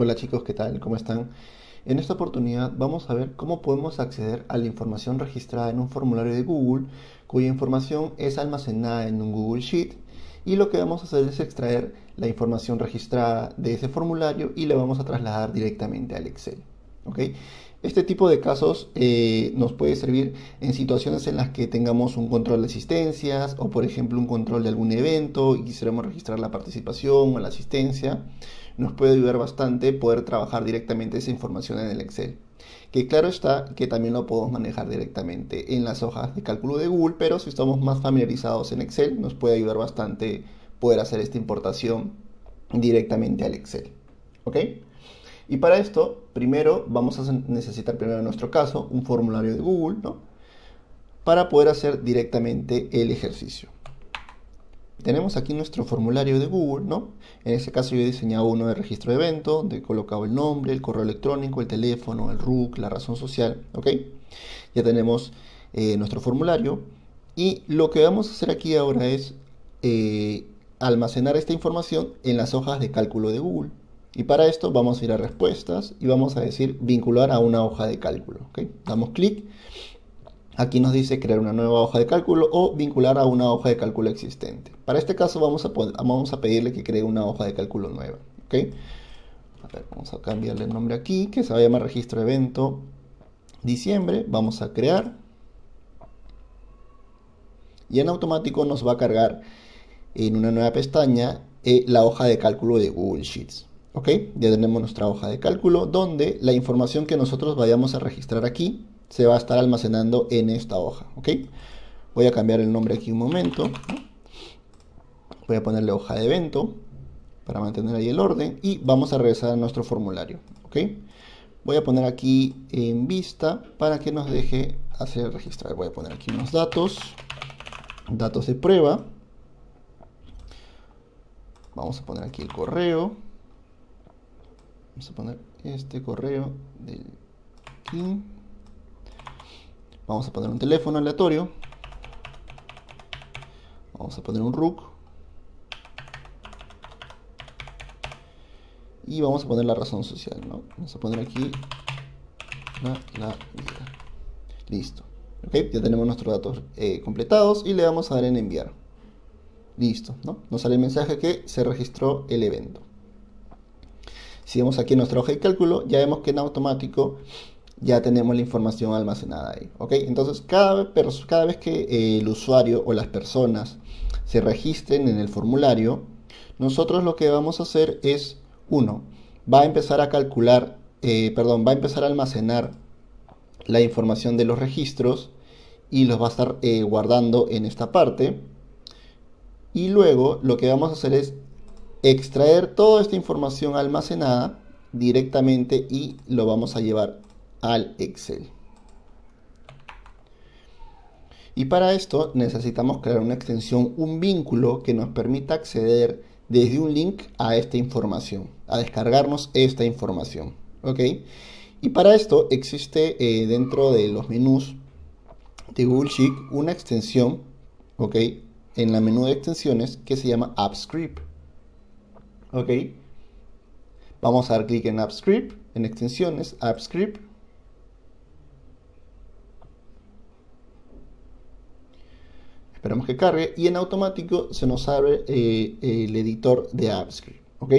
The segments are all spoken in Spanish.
Hola chicos, ¿qué tal? ¿Cómo están? En esta oportunidad vamos a ver cómo podemos acceder a la información registrada en un formulario de Google, cuya información es almacenada en un Google Sheet, y lo que vamos a hacer es extraer la información registrada de ese formulario y la vamos a trasladar directamente al Excel. ¿Ok? Este tipo de casos nos puede servir en situaciones en las que tengamos un control de asistencias o por ejemplo un control de algún evento y quisiéramos registrar la participación o la asistencia. Nos puede ayudar bastante poder trabajar directamente esa información en el Excel. Que claro está que también lo podemos manejar directamente en las hojas de cálculo de Google, pero si estamos más familiarizados en Excel, nos puede ayudar bastante poder hacer esta importación directamente al Excel. ¿Ok? Y para esto, primero vamos a necesitar, primero en nuestro caso, un formulario de Google, ¿no? Para poder hacer directamente el ejercicio. Tenemos aquí nuestro formulario de Google, ¿no? En este caso yo he diseñado uno de registro de evento, donde he colocado el nombre, el correo electrónico, el teléfono, el RUC, la razón social, ¿ok? Ya tenemos nuestro formulario y lo que vamos a hacer aquí ahora es almacenar esta información en las hojas de cálculo de Google. Y para esto vamos a ir a respuestas y vamos a decir vincular a una hoja de cálculo, ¿ok? Damos clic. Aquí nos dice crear una nueva hoja de cálculo o vincular a una hoja de cálculo existente. Para este caso vamos a pedirle que cree una hoja de cálculo nueva. ¿Ok? A ver, vamos a cambiarle el nombre aquí, que se va a llamar registro evento diciembre. Vamos a crear. Y en automático nos va a cargar en una nueva pestaña la hoja de cálculo de Google Sheets. ¿Ok? Ya tenemos nuestra hoja de cálculo donde la información que nosotros vayamos a registrar aquí se va a estar almacenando en esta hoja. ¿Ok? Voy a cambiar el nombre aquí un momento. Voy a ponerle hoja de evento para mantener ahí el orden y vamos a regresar a nuestro formulario. ¿Ok? Voy a poner aquí en vista para que nos deje hacer registrar. Voy a poner aquí unos datos de prueba. Vamos a poner aquí el correo. Vamos a poner este correo de aquí. Vamos a poner un teléfono aleatorio. Vamos a poner un RUC. Y vamos a poner la razón social, ¿no? Vamos a poner aquí la vida. Listo. Ok, ya tenemos nuestros datos completados y le vamos a dar en enviar. Listo, ¿no? Nos sale el mensaje que se registró el evento. Si vemos aquí en nuestra hoja de cálculo, ya vemos que en automático ya tenemos la información almacenada ahí. ¿Ok? Entonces, cada vez que el usuario o las personas se registren en el formulario, nosotros lo que vamos a hacer es, uno, va a empezar a calcular, va a empezar a almacenar la información de los registros y los va a estar guardando en esta parte. Y luego lo que vamos a hacer es extraer toda esta información almacenada directamente y lo vamos a llevar al Excel. Y para esto necesitamos crear una extensión, un vínculo que nos permita acceder desde un link a esta información, a descargarnos esta información. ¿Ok? Y para esto existe dentro de los menús de Google Sheet una extensión, ¿ok? En la menú de extensiones que se llama AppScript. ¿Ok? Vamos a dar clic en AppScript, en extensiones, AppScript. Esperamos que cargue y en automático se nos abre el editor de AppScript. ¿Ok?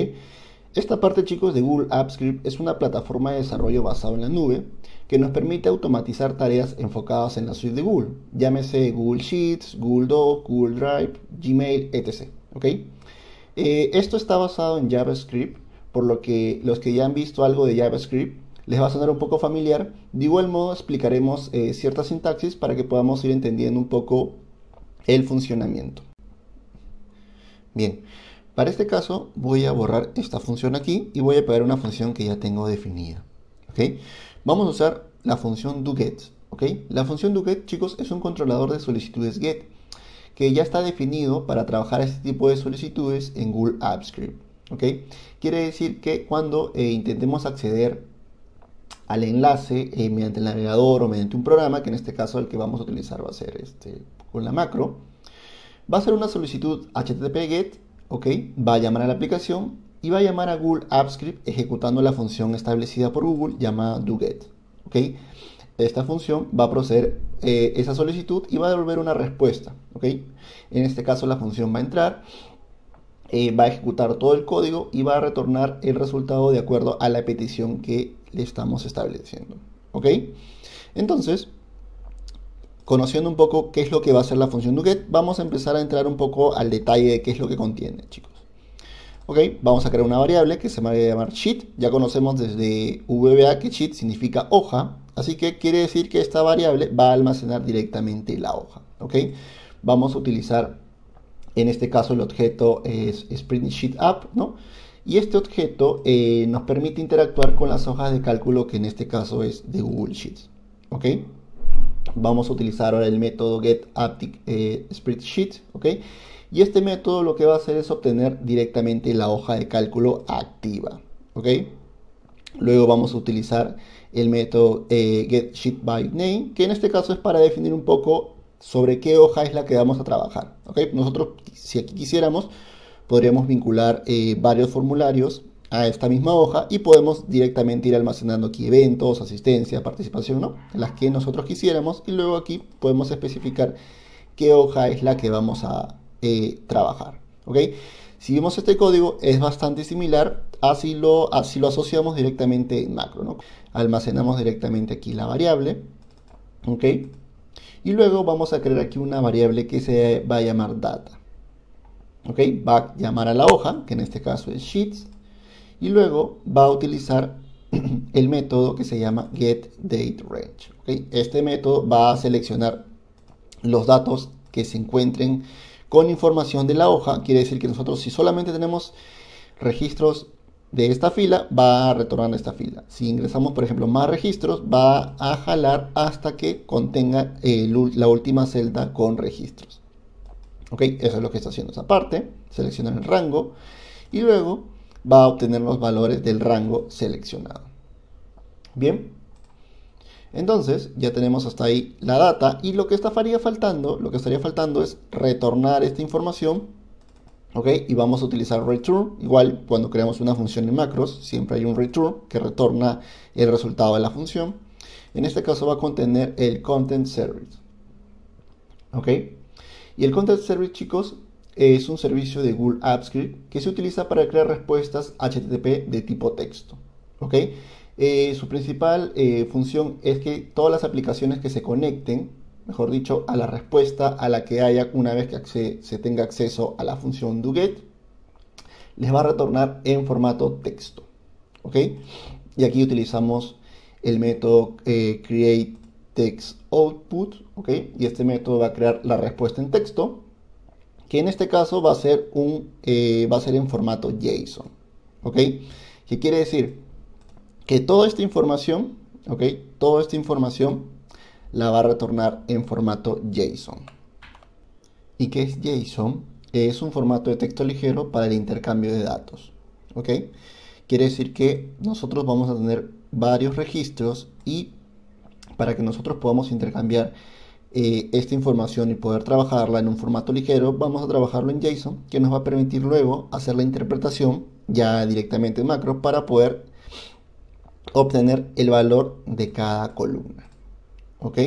Esta parte, chicos, de Google AppScript es una plataforma de desarrollo basado en la nube que nos permite automatizar tareas enfocadas en la suite de Google, llámese Google Sheets, Google Docs, Google Drive, Gmail, etc. ¿Ok? Esto está basado en JavaScript, por lo que los que ya han visto algo de JavaScript les va a sonar un poco familiar. De igual modo explicaremos cierta sintaxis para que podamos ir entendiendo un poco el funcionamiento. Bien, para este caso voy a borrar esta función aquí y voy a pegar una función que ya tengo definida. ¿Ok? Vamos a usar la función doGet. ¿Ok? La función doGet, chicos, es un controlador de solicitudes GET que ya está definido para trabajar este tipo de solicitudes en Google Apps Script. ¿Ok? Quiere decir que cuando intentemos acceder al enlace mediante el navegador o mediante un programa, que en este caso el que vamos a utilizar va a ser con la macro, va a ser una solicitud HTTP GET, ¿ok? Va a llamar a la aplicación y va a llamar a Google Apps Script ejecutando la función establecida por Google llamada doGet. ¿Ok? Esta función va a proceder esa solicitud y va a devolver una respuesta. ¿Ok? En este caso la función va a entrar, va a ejecutar todo el código y va a retornar el resultado de acuerdo a la petición que le estamos estableciendo. ¿Ok? Entonces, conociendo un poco qué es lo que va a hacer la función doGet, vamos a empezar a entrar un poco al detalle de qué es lo que contiene, chicos. Ok, vamos a crear una variable que se va a llamar sheet. Ya conocemos desde VBA que sheet significa hoja, así que quiere decir que esta variable va a almacenar directamente la hoja. Ok, vamos a utilizar en este caso el objeto es SprintSheetUp, ¿no? Y este objeto nos permite interactuar con las hojas de cálculo que en este caso es de Google Sheets. Ok, vamos a utilizar ahora el método getActiveSpreadsheet, ¿ok? Y este método lo que va a hacer es obtener directamente la hoja de cálculo activa, ¿ok? Luego vamos a utilizar el método getSheetByName, que en este caso es para definir un poco sobre qué hoja es la que vamos a trabajar, ¿ok? Nosotros, si aquí quisiéramos, podríamos vincular varios formularios a esta misma hoja y podemos directamente ir almacenando aquí eventos, asistencia, participación, ¿no? Las que nosotros quisiéramos, y luego aquí podemos especificar qué hoja es la que vamos a trabajar, ¿ok? Si vemos este código es bastante similar, así lo asociamos directamente en macro, ¿no? Almacenamos directamente aquí la variable, ¿ok? Y luego vamos a crear aquí una variable que se va a llamar data, ¿ok? Va a llamar a la hoja, que en este caso es sheets, y luego va a utilizar el método que se llama getDateRange, ¿ok? Este método va a seleccionar los datos que se encuentren con información de la hoja. Quiere decir que nosotros, si solamente tenemos registros de esta fila, va a retornar esta fila. Si ingresamos, por ejemplo, más registros, va a jalar hasta que contenga la última celda con registros. ¿Ok? Eso es lo que está haciendo esa parte. Seleccionar el rango y luego va a obtener los valores del rango seleccionado. Bien. Entonces ya tenemos hasta ahí la data y lo que estaría faltando es retornar esta información, ¿ok? Y vamos a utilizar return. Igual cuando creamos una función en macros siempre hay un return que retorna el resultado de la función. En este caso va a contener el content service, ¿ok? Y el content service, chicos, es un servicio de Google Apps Script que se utiliza para crear respuestas HTTP de tipo texto, ¿ok? Su principal función es que todas las aplicaciones que se conecten, mejor dicho, a la respuesta a la que haya una vez que se tenga acceso a la función doGet, les va a retornar en formato texto, ¿ok? Y aquí utilizamos el método createTextOutput, ¿ok? Y este método va a crear la respuesta en texto, que en este caso va a ser en formato JSON, ¿ok? ¿Qué quiere decir? Que toda esta información, ¿ok? Toda esta información la va a retornar en formato JSON. ¿Y qué es JSON? Es un formato de texto ligero para el intercambio de datos, ¿ok? Quiere decir que nosotros vamos a tener varios registros y para que nosotros podamos intercambiar esta información y poder trabajarla en un formato ligero, vamos a trabajarlo en JSON, que nos va a permitir luego hacer la interpretación ya directamente en macro para poder obtener el valor de cada columna, ¿ok?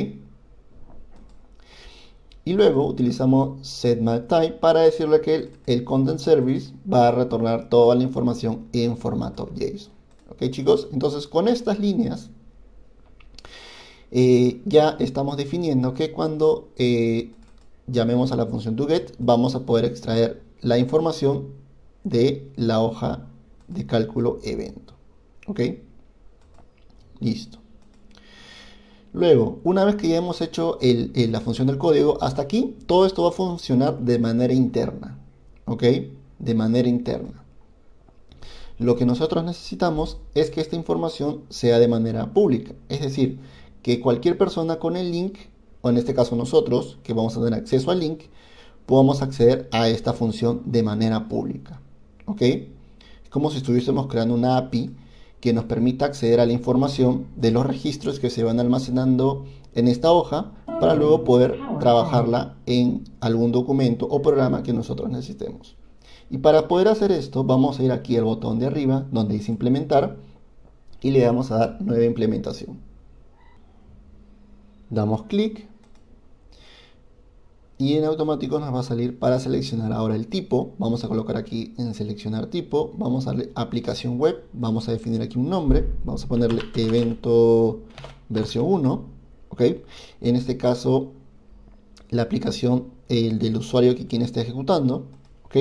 Y luego utilizamos setMapType para decirle que el content service va a retornar toda la información en formato JSON, ¿ok, chicos? Entonces con estas líneas ya estamos definiendo que cuando llamemos a la función doGet vamos a poder extraer la información de la hoja de cálculo evento, ¿ok? Listo. Luego, una vez que ya hemos hecho la función del código, hasta aquí todo esto va a funcionar de manera interna, ¿ok? De manera interna. Lo que nosotros necesitamos es que esta información sea de manera pública, es decir, que cualquier persona con el link, o en este caso nosotros, que vamos a tener acceso al link, podamos acceder a esta función de manera pública, ¿ok? Es como si estuviésemos creando una API que nos permita acceder a la información de los registros que se van almacenando en esta hoja para luego poder trabajarla en algún documento o programa que nosotros necesitemos. Y para poder hacer esto, vamos a ir aquí al botón de arriba donde dice implementar y le vamos a dar nueva implementación. Damos clic y en automático nos va a salir para seleccionar ahora el tipo. Vamos a colocar aquí en seleccionar tipo, vamos a darle aplicación web, vamos a definir aquí un nombre, vamos a ponerle evento versión 1, ¿ok? En este caso la aplicación, el del usuario que quien está ejecutando, ¿ok?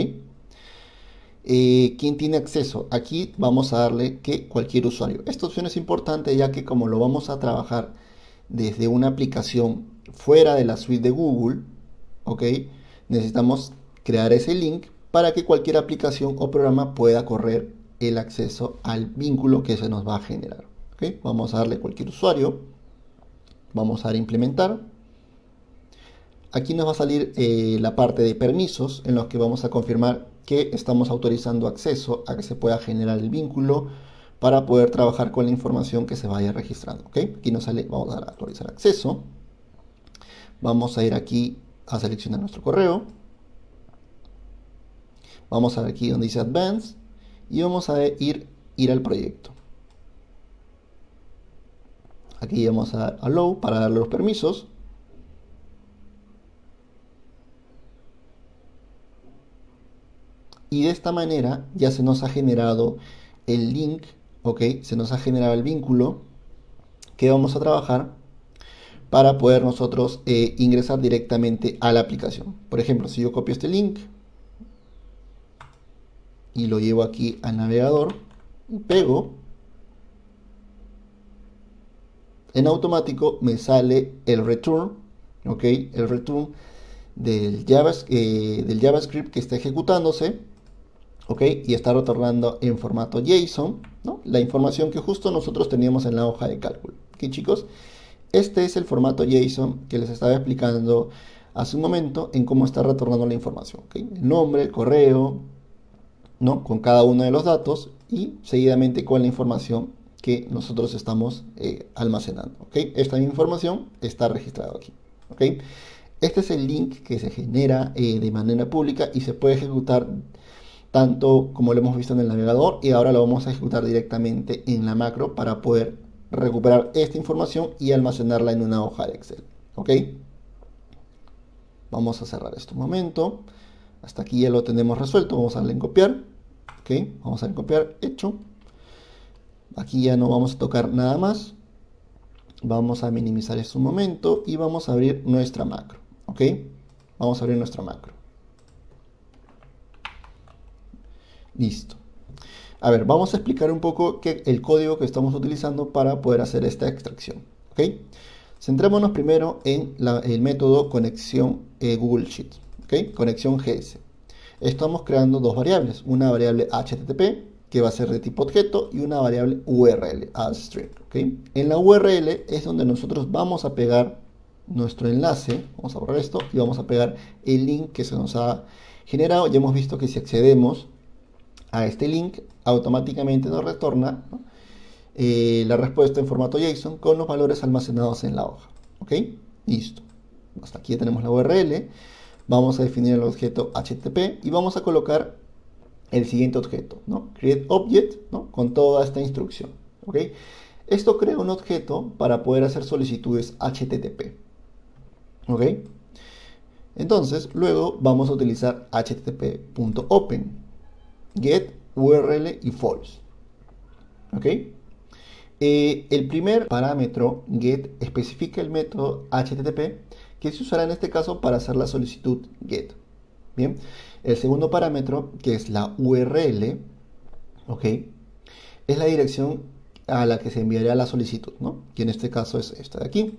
¿Quién tiene acceso? Aquí vamos a darle que cualquier usuario. Esta opción es importante ya que como lo vamos a trabajar desde una aplicación fuera de la suite de Google, ¿ok? Necesitamos crear ese link para que cualquier aplicación o programa pueda correr el acceso al vínculo que se nos va a generar, ¿ok? Vamos a darle cualquier usuario, vamos a dar implementar. Aquí nos va a salir la parte de permisos en los que vamos a confirmar que estamos autorizando acceso a que se pueda generar el vínculo para poder trabajar con la información que se vaya registrando, ¿ok? Aquí nos sale, vamos a dar a autorizar acceso. Vamos a ir aquí a seleccionar nuestro correo. Vamos a ver aquí donde dice Advanced y vamos a ir al proyecto. Aquí vamos a dar Allow para darle los permisos. Y de esta manera ya se nos ha generado el link, ¿ok? Se nos ha generado el vínculo que vamos a trabajar para poder nosotros ingresar directamente a la aplicación. Por ejemplo, si yo copio este link y lo llevo aquí al navegador y pego, en automático me sale el return, ¿ok? El return del JavaScript que está ejecutándose, ¿ok? Y está retornando en formato JSON, ¿no? La información que justo nosotros teníamos en la hoja de cálculo. ¿Ok, chicos? Este es el formato JSON que les estaba explicando hace un momento en cómo está retornando la información, ¿ok? El nombre, el correo, ¿no? Con cada uno de los datos y seguidamente con la información que nosotros estamos almacenando, ¿ok? Esta información está registrada aquí, ¿ok? Este es el link que se genera de manera pública y se puede ejecutar tanto como lo hemos visto en el navegador y ahora lo vamos a ejecutar directamente en la macro para poder recuperar esta información y almacenarla en una hoja de Excel, ¿ok? Vamos a cerrar esto un momento. Hasta aquí ya lo tenemos resuelto. Vamos a darle en copiar, ¿ok? Vamos a darle en copiar, hecho. Aquí ya no vamos a tocar nada más. Vamos a minimizar esto un momento y vamos a abrir nuestra macro, ¿ok? Vamos a abrir nuestra macro. Listo. A ver, vamos a explicar un poco el código que estamos utilizando para poder hacer esta extracción, ¿ok? Centrémonos primero en el método conexión Google Sheets, ¿ok? Conexión GS. Estamos creando dos variables, una variable HTTP que va a ser de tipo objeto y una variable URL, string, ¿ok? En la URL es donde nosotros vamos a pegar nuestro enlace, vamos a borrar esto y vamos a pegar el link que se nos ha generado. Ya hemos visto que si accedemos a este link, automáticamente nos retorna, ¿no? La respuesta en formato JSON con los valores almacenados en la hoja. ¿Ok? Listo. Hasta aquí ya tenemos la URL. Vamos a definir el objeto HTTP y vamos a colocar el siguiente objeto, ¿no? Create Object, ¿no? Con toda esta instrucción. ¿Ok? Esto crea un objeto para poder hacer solicitudes HTTP. ¿Ok? Entonces, luego vamos a utilizar http.open, get, URL y false. ¿Ok? El primer parámetro get especifica el método HTTP que se usará en este caso para hacer la solicitud get. Bien, el segundo parámetro, que es la URL, ¿ok? Es la dirección a la que se enviará la solicitud, ¿no? Que en este caso es esta de aquí.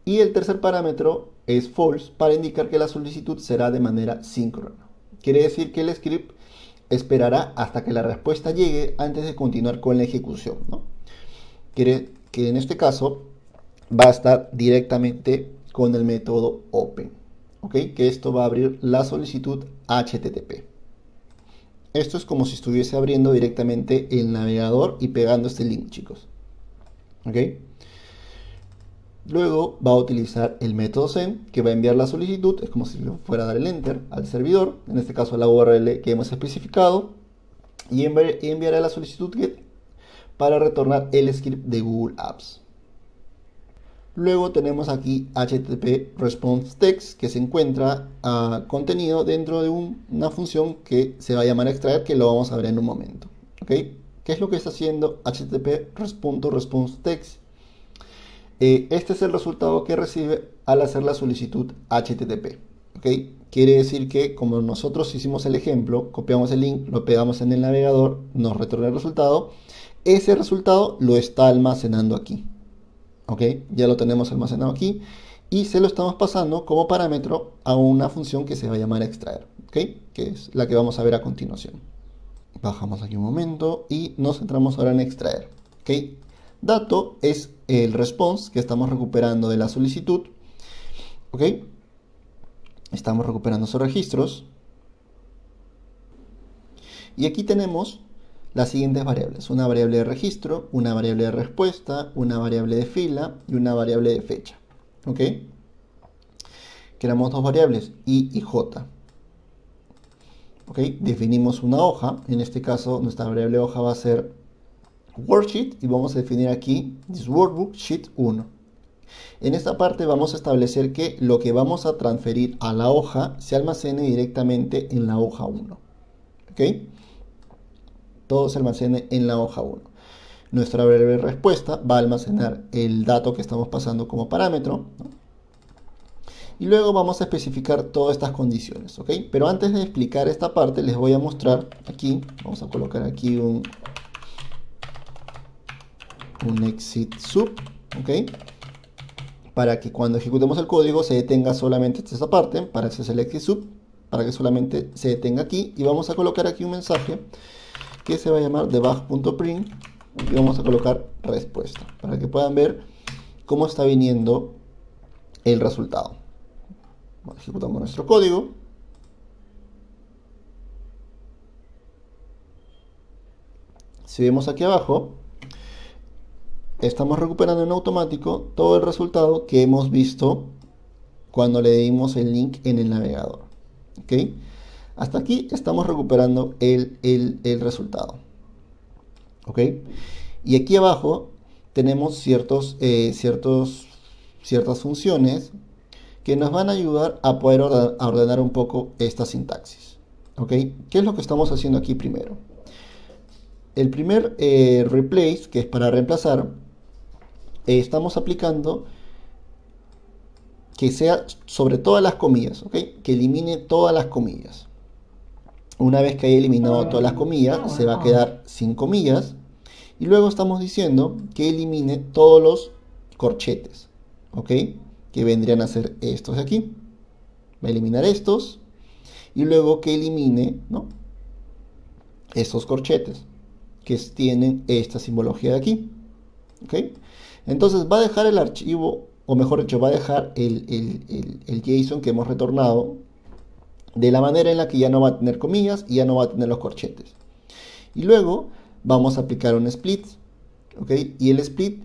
Y el tercer parámetro es false para indicar que la solicitud será de manera síncrona. Quiere decir que el script esperará hasta que la respuesta llegue antes de continuar con la ejecución, ¿no? Quiere que en este caso va a estar directamente con el método open, ¿ok? Que esto va a abrir la solicitud HTTP. Esto es como si estuviese abriendo directamente el navegador y pegando este link, chicos, ¿ok? Luego va a utilizar el método send, que va a enviar la solicitud, es como si fuera a dar el enter al servidor, en este caso la URL que hemos especificado, y enviará la solicitud get para retornar el script de Google Apps. Luego tenemos aquí HTTP Response Text, que se encuentra contenido dentro de una función que se va a llamar extraer, que lo vamos a ver en un momento. ¿Ok? ¿Qué es lo que está haciendo HTTP Response Text? Este es el resultado que recibe al hacer la solicitud HTTP. ¿Ok? Quiere decir que como nosotros hicimos el ejemplo, copiamos el link, lo pegamos en el navegador, nos retorna el resultado, ese resultado lo está almacenando aquí. ¿Ok? Ya lo tenemos almacenado aquí y se lo estamos pasando como parámetro a una función que se va a llamar extraer, ¿ok? Que es la que vamos a ver a continuación. Bajamos aquí un momento y nos centramos ahora en extraer, ¿ok? Dato es el response que estamos recuperando de la solicitud, ¿ok? Estamos recuperando esos registros y aquí tenemos las siguientes variables: una variable de registro, una variable de respuesta, una variable de fila y una variable de fecha. ¿Ok? Creamos dos variables, i y j. ¿Ok? Definimos una hoja, en este caso nuestra variable hoja va a ser worksheet y vamos a definir aquí this workbook sheet 1. En esta parte vamos a establecer que lo que vamos a transferir a la hoja se almacene directamente en la hoja 1. ¿Ok? Todo se almacene en la hoja 1. Nuestra variable respuesta va a almacenar el dato que estamos pasando como parámetro, ¿no? Y luego vamos a especificar todas estas condiciones, ¿ok? Pero antes de explicar esta parte les voy a mostrar aquí, vamos a colocar aquí un exit sub, ¿ok? Para que cuando ejecutemos el código se detenga solamente esta parte, para eso es el exit sub, para que solamente se detenga aquí, y vamos a colocar aquí un mensaje que se va a llamar debug.print y vamos a colocar respuesta para que puedan ver cómo está viniendo el resultado. Bueno, ejecutamos nuestro código. Si vemos aquí abajo, estamos recuperando en automático todo el resultado que hemos visto cuando le dimos el link en el navegador. ¿Ok? Hasta aquí estamos recuperando el resultado. ¿Ok? Y aquí abajo tenemos ciertas funciones que nos van a ayudar a poder ordenar un poco esta sintaxis. ¿Ok? ¿Qué es lo que estamos haciendo aquí primero? El primer replace, que es para reemplazar, estamos aplicando que sea sobre todas las comillas, ¿ok? Que elimine todas las comillas. Una vez que haya eliminado todas las comillas, se va a quedar sin comillas. Y luego estamos diciendo que elimine todos los corchetes, ¿ok? Que vendrían a ser estos de aquí. Va a eliminar estos. Y luego que elimine, ¿no?, estos corchetes que tienen esta simbología de aquí, ¿ok? Entonces va a dejar el archivo, o mejor dicho, va a dejar el JSON que hemos retornado de la manera en la que ya no va a tener comillas y ya no va a tener los corchetes. Y luego vamos a aplicar un split, ¿ok? Y el split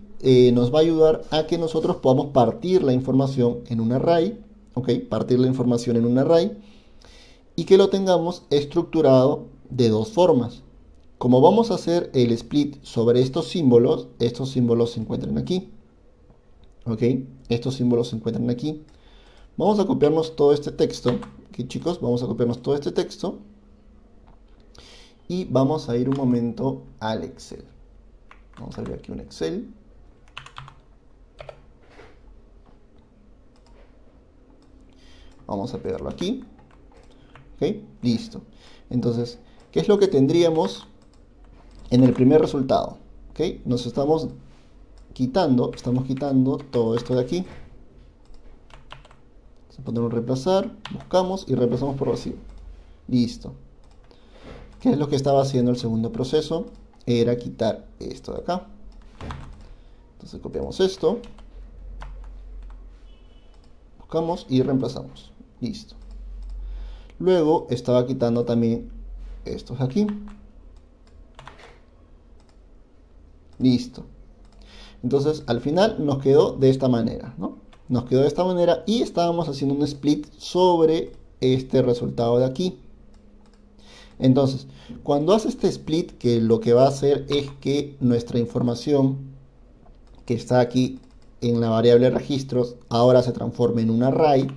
nos va a ayudar a que nosotros podamos partir la información en un array, ¿ok? Partir la información en un array y que lo tengamos estructurado de dos formas. Como vamos a hacer el split sobre estos símbolos se encuentran aquí. ¿Ok? Estos símbolos se encuentran aquí. Vamos a copiarnos todo este texto. Aquí, chicos, vamos a copiarnos todo este texto. Y vamos a ir un momento al Excel. Vamos a abrir aquí un Excel. Vamos a pegarlo aquí. ¿Ok? Listo. Entonces, ¿qué es lo que tendríamos en el primer resultado? ¿Ok? Estamos quitando todo esto de aquí. Vamos a poner un reemplazar, buscamos y reemplazamos por vacío. Listo. ¿Qué es lo que estaba haciendo el segundo proceso? Era quitar esto de acá. Entonces copiamos esto, buscamos y reemplazamos. Listo. Luego estaba quitando también estos de aquí. Listo. Entonces al final nos quedó de esta manera, ¿no? Nos quedó de esta manera y estábamos haciendo un split sobre este resultado de aquí. Entonces, cuando hace este split, que lo que va a hacer es que nuestra información que está aquí en la variable registros ahora se transforme en un array.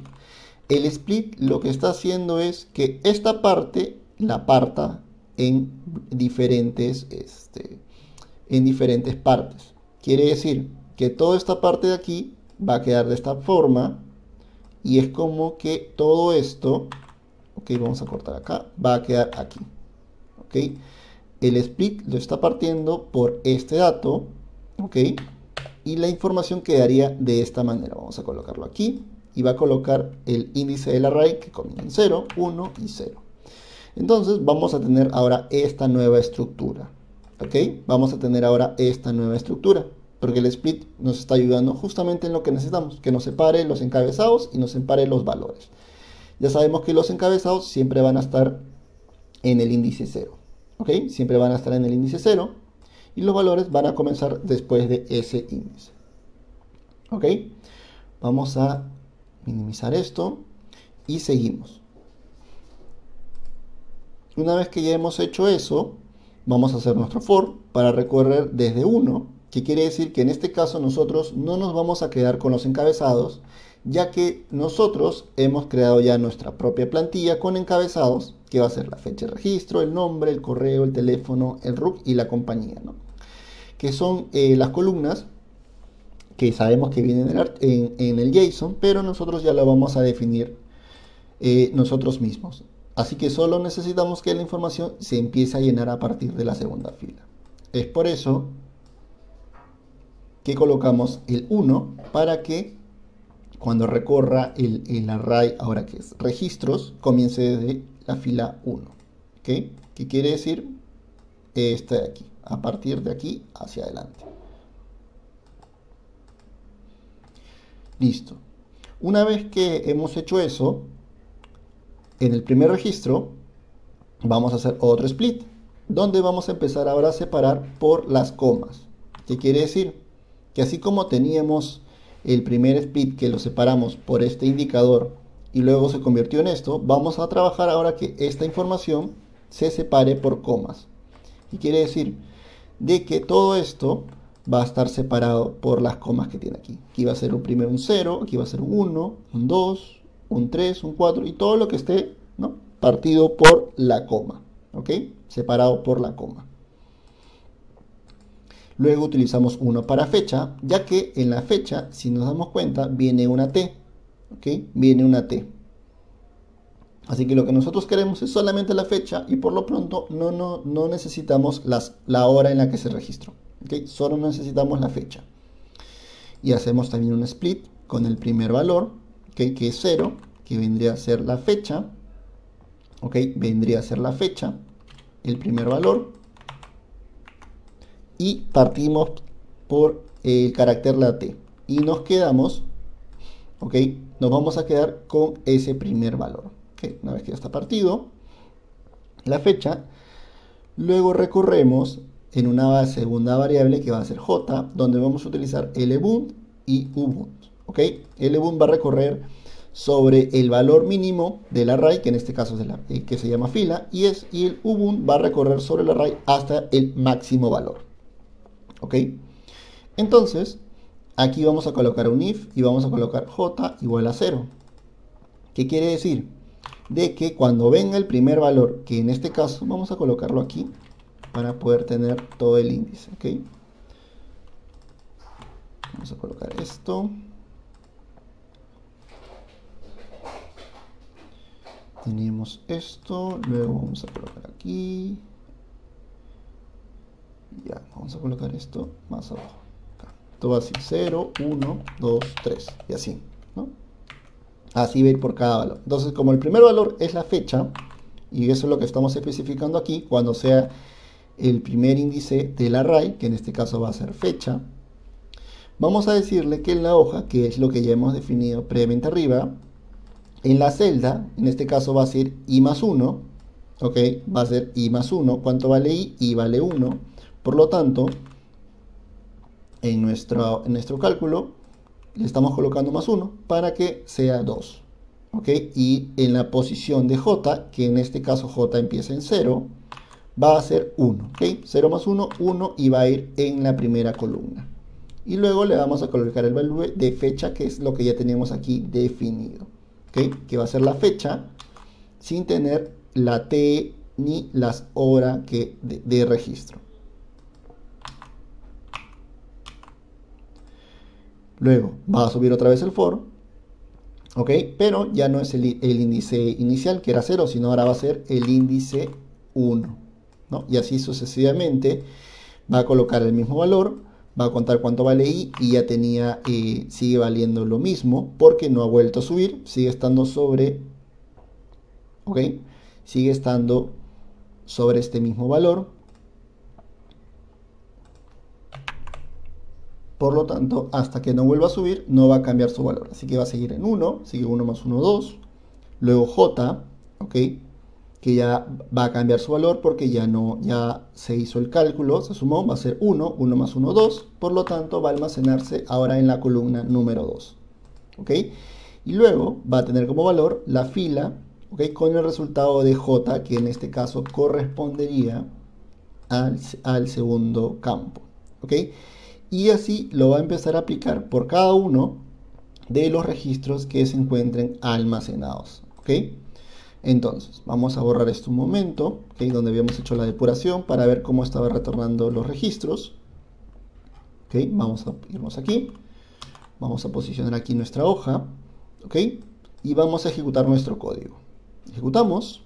El split lo que está haciendo es que esta parte la parta en diferentes partes. Quiere decir que toda esta parte de aquí va a quedar de esta forma y es como que todo esto, ok, vamos a cortar acá, va a quedar aquí. Ok, el split lo está partiendo por este dato, ok, y la información quedaría de esta manera. Vamos a colocarlo aquí y va a colocar el índice del array que comienza en 0, 1 y 0. Entonces vamos a tener ahora esta nueva estructura. ¿Ok? Vamos a tener ahora esta nueva estructura. Porque el split nos está ayudando justamente en lo que necesitamos. Que nos separe los encabezados y nos separe los valores. Ya sabemos que los encabezados siempre van a estar en el índice 0. ¿Ok? Siempre van a estar en el índice 0. Y los valores van a comenzar después de ese índice. ¿Ok? Vamos a minimizar esto y seguimos. Una vez que ya hemos hecho eso, vamos a hacer nuestro for para recorrer desde 1, que quiere decir que en este caso nosotros no nos vamos a quedar con los encabezados, ya que nosotros hemos creado ya nuestra propia plantilla con encabezados, que va a ser la fecha de registro, el nombre, el correo, el teléfono, el RUC y la compañía, ¿no? Que son las columnas que sabemos que vienen en el JSON, pero nosotros ya lo vamos a definir nosotros mismos. Así que solo necesitamos que la información se empiece a llenar a partir de la segunda fila. Es por eso que colocamos el 1 para que cuando recorra el array, ahora que es registros, comience desde la fila 1. ¿Okay? ¿Qué quiere decir? Esta de aquí, a partir de aquí hacia adelante. Listo. Una vez que hemos hecho eso, en el primer registro vamos a hacer otro split, donde vamos a empezar ahora a separar por las comas. ¿Qué quiere decir? Que así como teníamos el primer split que lo separamos por este indicador y luego se convirtió en esto, vamos a trabajar ahora que esta información se separe por comas. Y quiere decir de que todo esto va a estar separado por las comas que tiene aquí. Aquí va a ser primero un 0, aquí va a ser un 1, un 2, un 3, un 4 y todo lo que esté, ¿no?, partido por la coma. ¿Ok? Separado por la coma. Luego utilizamos 1 para fecha, ya que en la fecha, si nos damos cuenta, viene una T. ¿Ok? Viene una T. Así que lo que nosotros queremos es solamente la fecha y por lo pronto no necesitamos la hora en la que se registró. ¿Okay? Solo necesitamos la fecha. Y hacemos también un split con el primer valor, ¿okay?, que es 0, que vendría a ser la fecha. ¿Ok? Vendría a ser la fecha, el primer valor. Y partimos por el carácter la T. Y nos quedamos, ¿ok? Nos vamos a quedar con ese primer valor. ¿Okay? Una vez que ya está partido la fecha, luego recorremos en una segunda variable que va a ser J, donde vamos a utilizar LBound y UBound. ¿Ok? LBound va a recorrer sobre el valor mínimo del array, que en este caso es que se llama fila, y el UBound va a recorrer sobre el array hasta el máximo valor. ¿Ok? Entonces, aquí vamos a colocar un if y vamos a colocar j igual a 0. ¿Qué quiere decir? De que cuando venga el primer valor, que en este caso vamos a colocarlo aquí para poder tener todo el índice. ¿Ok? Vamos a colocar esto. Tenemos esto, luego vamos a colocar aquí. Ya, vamos a colocar esto más abajo. Acá. Todo así, 0, 1, 2, 3 y así, ¿no? Así va a ir por cada valor. Entonces, como el primer valor es la fecha, y eso es lo que estamos especificando aquí, cuando sea el primer índice del array, que en este caso va a ser fecha, vamos a decirle que en la hoja, que es lo que ya hemos definido previamente arriba, en la celda, en este caso va a ser i más 1, ¿ok? Va a ser i más 1. ¿Cuánto vale i? I vale 1. Por lo tanto, en nuestro cálculo le estamos colocando más 1 para que sea 2. ¿Ok? Y en la posición de J, que en este caso J empieza en 0, va a ser 1. ¿Ok? 0 más 1, 1 y va a ir en la primera columna. Y luego le vamos a colocar el valor de fecha, que es lo que ya tenemos aquí definido. ¿Ok? Que va a ser la fecha sin tener la T ni las horas de registro. Luego va a subir otra vez el for, ¿ok? Pero ya no es el índice inicial, que era 0, sino ahora va a ser el índice 1, ¿no? Y así sucesivamente va a colocar el mismo valor, va a contar cuánto vale i, y ya tenía, sigue valiendo lo mismo, porque no ha vuelto a subir, sigue estando sobre, ¿ok? Sigue estando sobre este mismo valor. Por lo tanto, hasta que no vuelva a subir, no va a cambiar su valor. Así que va a seguir en 1, sigue 1 más 1, 2. Luego J, ¿ok? Que ya va a cambiar su valor porque ya se hizo el cálculo, se sumó, va a ser 1, 1 más 1, 2. Por lo tanto, va a almacenarse ahora en la columna número 2. ¿Ok? Y luego va a tener como valor la fila, ¿ok? Con el resultado de J, que en este caso correspondería al segundo campo. ¿Ok? Y así lo va a empezar a aplicar por cada uno de los registros que se encuentren almacenados. ¿Ok? Entonces, vamos a borrar esto un momento, ¿okay? Donde habíamos hecho la depuración para ver cómo estaba retornando los registros. ¿Okay? Vamos a irnos aquí, vamos a posicionar aquí nuestra hoja, ¿ok? Y vamos a ejecutar nuestro código. Ejecutamos,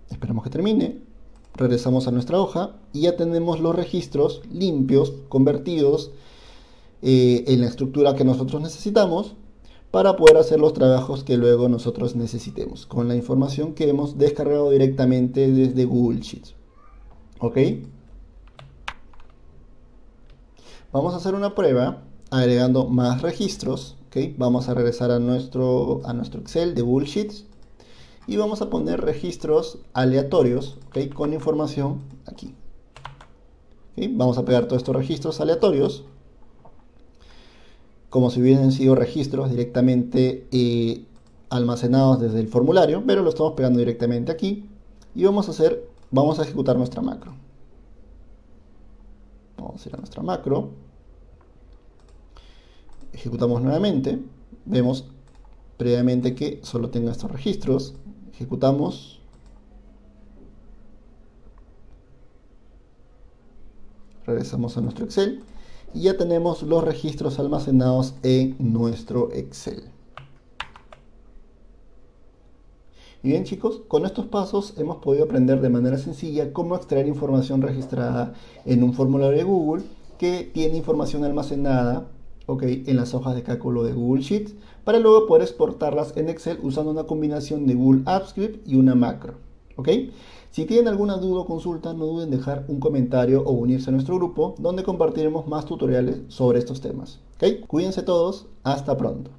esperamos que termine, regresamos a nuestra hoja y ya tenemos los registros limpios, convertidos en la estructura que nosotros necesitamos, para poder hacer los trabajos que luego nosotros necesitemos, con la información que hemos descargado directamente desde Google Sheets. ¿Ok? Vamos a hacer una prueba agregando más registros. ¿Ok? Vamos a regresar a nuestro Excel de Google Sheets y vamos a poner registros aleatorios, ¿ok? Con información aquí. ¿Ok? Vamos a pegar todos estos registros aleatorios como si hubiesen sido registros directamente almacenados desde el formulario, pero lo estamos pegando directamente aquí y vamos a ejecutar nuestra macro. Vamos a ir a nuestra macro, ejecutamos nuevamente, vemos previamente que solo tengo estos registros, ejecutamos, regresamos a nuestro Excel y ya tenemos los registros almacenados en nuestro Excel. Y bien, chicos, con estos pasos hemos podido aprender de manera sencilla cómo extraer información registrada en un formulario de Google que tiene información almacenada, ¿ok?, en las hojas de cálculo de Google Sheets, para luego poder exportarlas en Excel usando una combinación de Google Apps Script y una macro. ¿Ok? Si tienen alguna duda o consulta, no duden en dejar un comentario o unirse a nuestro grupo, donde compartiremos más tutoriales sobre estos temas. ¿Ok? Cuídense todos, hasta pronto.